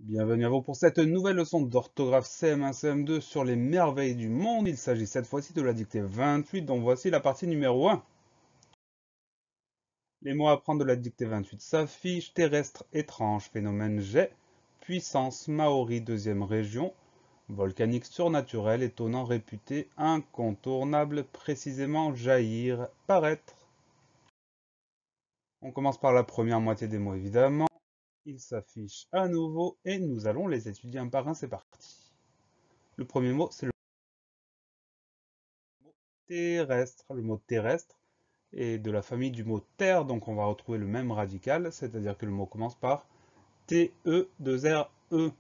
Bienvenue à vous pour cette nouvelle leçon d'orthographe CM1, CM2 sur les merveilles du monde. Il s'agit cette fois-ci de la dictée 28, dont voici la partie numéro 1. Les mots à prendre de la dictée 28 s'affichent: terrestre, étrange, phénomène jet, puissance, maori, deuxième région, volcanique, surnaturel, étonnant, réputé, incontournable, précisément, jaillir, paraître. On commence par la première moitié des mots évidemment. Ils s'affichent à nouveau et nous allons les étudier un par un, c'est parti. Le premier mot, c'est le terrestre. Le mot terrestre est de la famille du mot terre, donc on va retrouver le même radical, c'est-à-dire que le mot commence par T-E-2-R-E.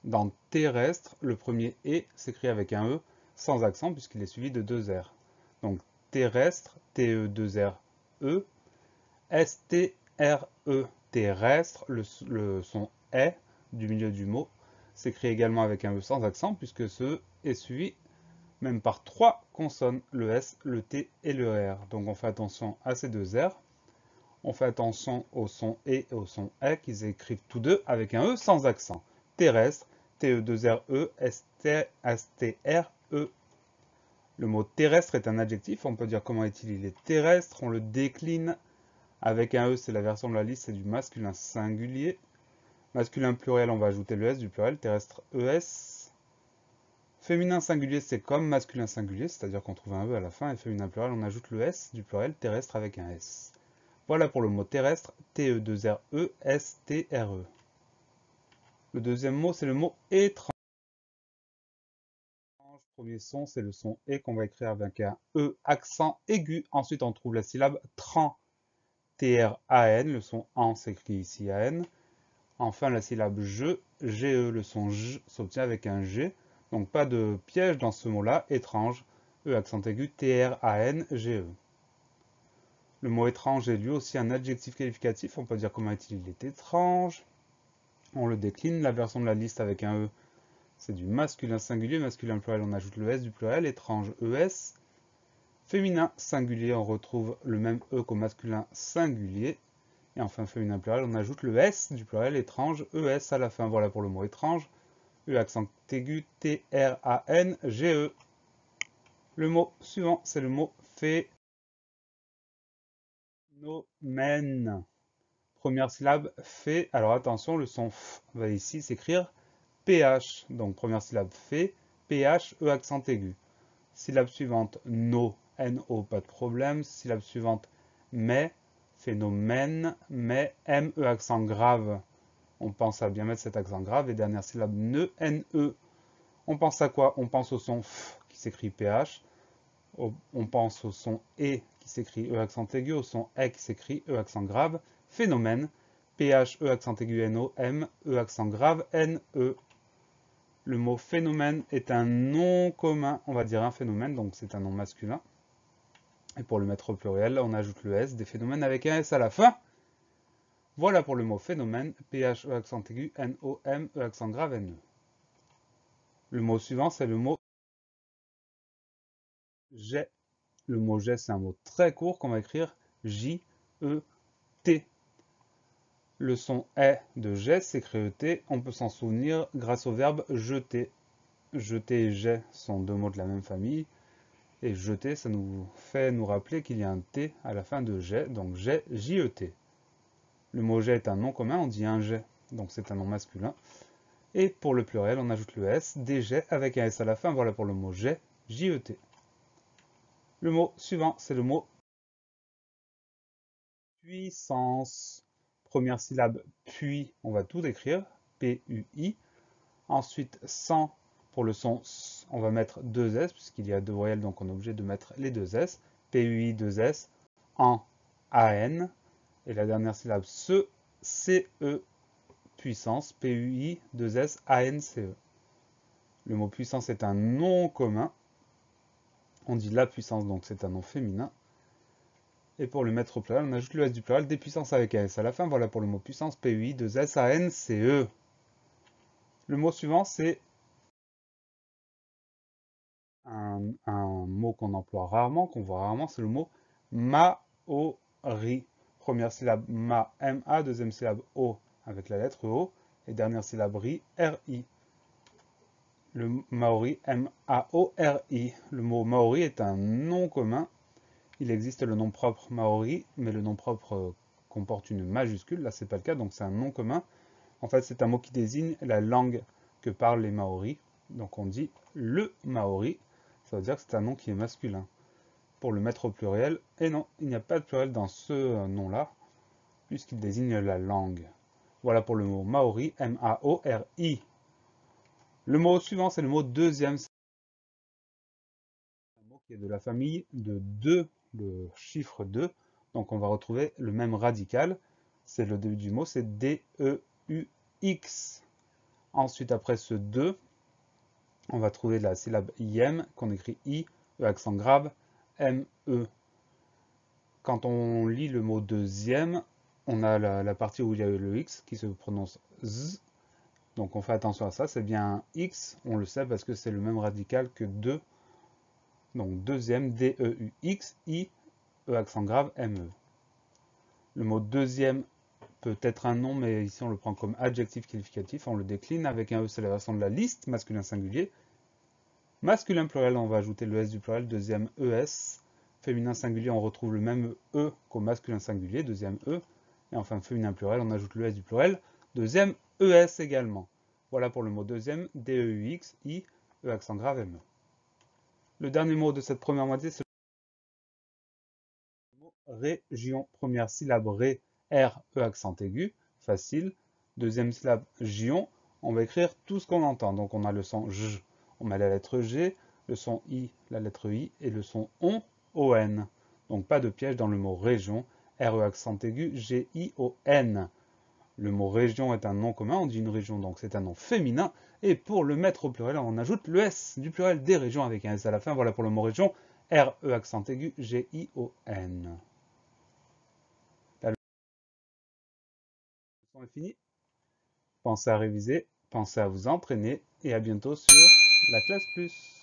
Dans terrestre, le premier E s'écrit avec un E sans accent puisqu'il est suivi de deux R. Donc terrestre, T-E-2-R-E, S-T-R-E, terrestre, le son E du milieu du mot s'écrit également avec un E sans accent puisque ce E est suivi même par trois consonnes, le S, le T et le R. Donc on fait attention à ces deux R. On fait attention au son E et au son E qui s'écrivent tous deux avec un E sans accent. Terrestre, T-E-2-R-E, S-T-R-E. Le mot terrestre est un adjectif, on peut dire comment est-il, il est terrestre, on le décline avec un E, c'est la version de la liste, c'est du masculin singulier. Masculin pluriel, on va ajouter le S du pluriel, terrestre ES. Féminin singulier, c'est comme masculin singulier, c'est-à-dire qu'on trouve un E à la fin, et féminin pluriel, on ajoute le S du pluriel terrestre avec un S. Voilà pour le mot terrestre, T-E-2-R-E-S-T-R-E. Le deuxième mot, c'est le mot étrange. Premier son, c'est le son E qu'on va écrire avec un E accent aigu. Ensuite, on trouve la syllabe tran, T-R-A-N, le son en s'écrit ici A-N. Enfin, la syllabe je, G-E, le son J s'obtient avec un G. Donc pas de piège dans ce mot-là, étrange, E accent aigu, T-R-A-N-G-E. Le mot étrange est lui aussi un adjectif qualificatif, on peut dire comment il est étrange. On le décline, la version de la liste avec un E, c'est du masculin singulier, masculin pluriel, on ajoute le S du pluriel, étrange, ES. Féminin singulier, on retrouve le même E qu'au masculin singulier. Et enfin, féminin pluriel, on ajoute le S du pluriel, étrange, ES à la fin. Voilà pour le mot étrange. E accent aigu, T-R-A-N-G-E. Le mot suivant, c'est le mot phénomène. Première syllabe, fait. Alors attention, le son F va ici s'écrire PH. Donc première syllabe, fait, PH, E accent aigu. Syllabe suivante, no, N-O, pas de problème. Syllabe suivante, mais, phénomène, mais, M, E accent grave. On pense à bien mettre cet accent grave. Et dernière syllabe, ne, N-E. On pense à quoi? On pense au son F qui s'écrit PH. On pense au son E qui s'écrit E accent aigu, au son E qui s'écrit E accent grave. Phénomène, PH, E accent aigu, NO, M, E accent grave, NE. Le mot phénomène est un nom commun, on va dire un phénomène, donc c'est un nom masculin. Et pour le mettre au pluriel, on ajoute le S, des phénomènes avec un S à la fin. Voilà pour le mot phénomène, PH, E accent aigu, NO, M, E accent grave, NE. Le mot suivant, c'est le mot jet. Le mot jet, c'est un mot très court qu'on va écrire J-E-T. Le son est de jet s'écrit E-T. On peut s'en souvenir grâce au verbe jeter. Jeter et jet sont deux mots de la même famille. Et jeter, ça nous fait nous rappeler qu'il y a un T à la fin de jet, donc jet, J-E-T. Le mot jet est un nom commun, on dit un jet, donc c'est un nom masculin. Et pour le pluriel, on ajoute le S, des jets avec un S à la fin. Voilà pour le mot jet, J-E-T. Le mot suivant, c'est le mot puissance. Première syllabe, puis, on va tout écrire, P-U-I. Ensuite, sans, pour le son S, on va mettre deux S, puisqu'il y a deux voyelles, donc on est obligé de mettre les deux S. P-U-I, deux S, en, A-N. Et la dernière syllabe, se, C-E, puissance, P-U-I, deux S, A-N-C-E. Le mot puissance est un nom commun. On dit la puissance, donc c'est un nom féminin. Et pour le mettre au pluriel, on ajoute le S du pluriel, des puissances avec un S à la fin. Voilà pour le mot puissance, P-U-I, 2 S, A-N-C-E. Le mot suivant, c'est un mot qu'on emploie rarement, qu'on voit rarement, c'est le mot Maori. Première syllabe, ma, M-A, deuxième syllabe, O, avec la lettre O. Et dernière syllabe ri, R-I. Le maori, M-A-O-R-I. Le mot maori est un nom commun. Il existe le nom propre maori, mais le nom propre comporte une majuscule. Là, c'est pas le cas, donc c'est un nom commun. En fait, c'est un mot qui désigne la langue que parlent les maoris. Donc on dit le maori. Ça veut dire que c'est un nom qui est masculin. Pour le mettre au pluriel, et non, il n'y a pas de pluriel dans ce nom-là, puisqu'il désigne la langue. Voilà pour le mot maori, M-A-O-R-I. Le mot suivant, c'est le mot deuxième. C'est un mot qui est de la famille de 2, le chiffre 2. Donc on va retrouver le même radical. C'est le début du mot, c'est D-E-U-X. Ensuite, après ce 2, on va trouver la syllabe IM, qu'on écrit I, E accent grave, M-E. Quand on lit le mot deuxième, on a la partie où il y a le X qui se prononce Z. Donc on fait attention à ça, c'est bien un X, on le sait parce que c'est le même radical que 2. Donc deuxième, D-E-U-X, I, E accent grave, M-E. Le mot deuxième peut être un nom, mais ici on le prend comme adjectif qualificatif, on le décline avec un E, c'est la version de la liste, masculin singulier. Masculin pluriel, on va ajouter le S du pluriel, deuxième ES. Féminin singulier, on retrouve le même E qu'au masculin singulier, deuxième E. Et enfin, féminin pluriel, on ajoute le S du pluriel, deuxième ES également. Voilà pour le mot deuxième, D-E-U-X, I, E accent grave, M-E. Le dernier mot de cette première moitié, c'est le mot région. Première syllabe ré, R, E accent aigu, facile. Deuxième syllabe gion, on va écrire tout ce qu'on entend. Donc on a le son J, on met la lettre G, le son I, la lettre I, et le son ON, O-N. Donc pas de piège dans le mot région, R-E accent aigu, G-I-O-N. Le mot région est un nom commun, on dit une région, donc c'est un nom féminin. Et pour le mettre au pluriel, on ajoute le S du pluriel des régions avec un S à la fin. Voilà pour le mot région, R-E accent aigu, G-I-O-N. La leçon est finie. Pensez à réviser, pensez à vous entraîner et à bientôt sur la classe plus.